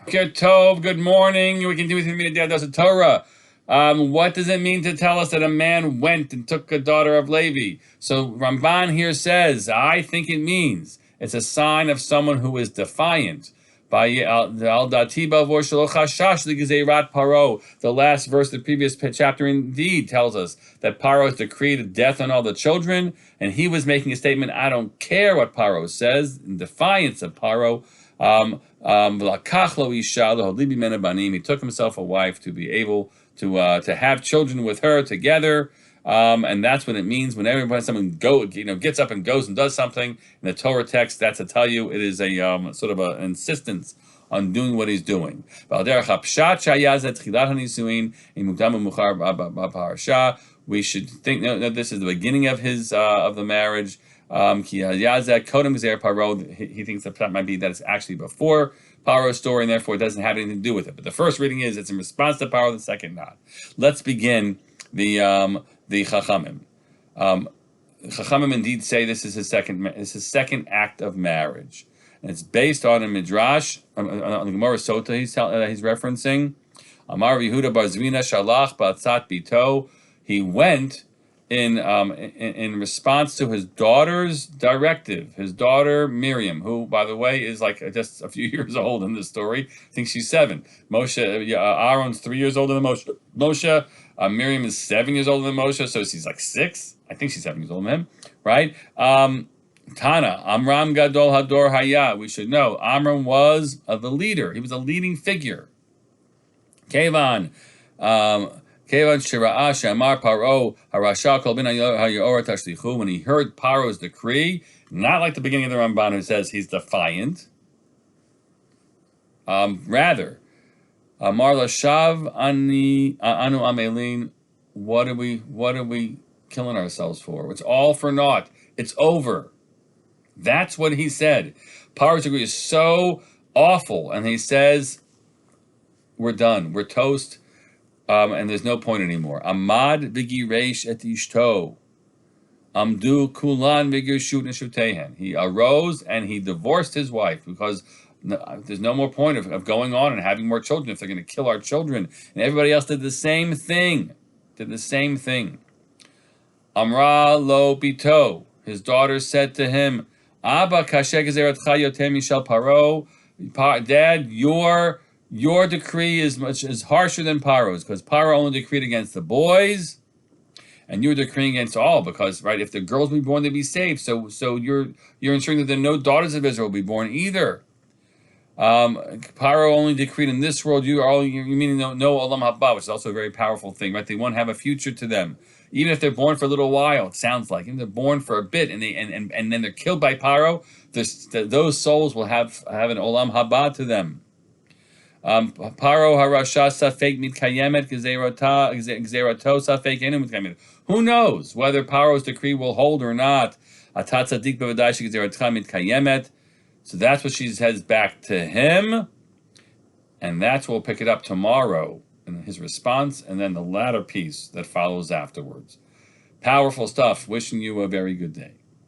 Tov, good morning. We continue with me today. That's a Torah. What does it mean to tell us that a man went and took a daughter of Levi? So Ramban here says, I think it means it's a sign of someone who is defiant. The last verse of the previous chapter indeed tells us that Paro has decreed death on all the children, and he was making a statement, I don't care what Paro says, in defiance of Paro. He took himself a wife to be able to have children with her together. And that's what it means whenever someone gets up and goes and does something in the Torah text. That's to tell you it is a sort of an insistence on doing what he's doing. We should think that this is the beginning of his of the marriage. He thinks that might be that it's actually before Paro's story, and therefore it doesn't have anything to do with it. But the first reading is it's in response to Paro, the second not. Let's begin the Chachamim. Chachamim indeed say this is his second act of marriage, and it's based on a midrash on the Gemara Sota he's referencing. Amar Yehuda bar Zvina shalach ba'atzat bito. He went in response to his daughter's directive. His daughter Miriam, who by the way is like just a few years old in this story. I think she's 7. Aaron's 3 years older than Moshe. Miriam is 7 years older than Moshe, so she's like 6. I think she's 7 years older than him, right? Tana, Amram Gadol Hador Haya. We should know Amram was the leader. He was a leading figure. Kevan Shira'a Shamar Paro Harasha Kol Bin Hayor Tashlichu. When he heard Paro's decree, not like the beginning of the Ramban who says he's defiant. Rather, Amar Lashav Anu Amelin. What are we killing ourselves for? It's all for naught. It's over. That's what he said. Paro's decree is so awful, and he says, we're done. We're toast. And there's no point anymore. Amad v'giresh et ishto. Amdu kulan v'girshut neshutehen. He arose and he divorced his wife because there's no more point of going on and having more children if they're going to kill our children. And everybody else did the same thing. Amra lo bito. His daughter said to him, Abba kasheh gezeratcha yoter mishal paro. Dad, your decree is harsher than Paro's, because Paro only decreed against the boys, and you're decreeing against all, because right, if the girls be born, they'd be saved. So you're ensuring that there are no daughters of Israel will be born either. Paro only decreed in this world. You're meaning no olam haba, which is also a very powerful thing, right? They won't have a future to them, even if they're born for a little while. It sounds like even if they're born for a bit, and then they're killed by Paro. Those souls will have an olam haba to them. Paro harasha safek mitkayemet gzerato safek enu mitkayemet. Who knows whether Paro's decree will hold or not? Atat tzadik bevadai shegzeratcha mitkayemet. So that's what she says back to him, and that's what we'll pick it up tomorrow in his response, and then the latter piece that follows afterwards. Powerful stuff. Wishing you a very good day.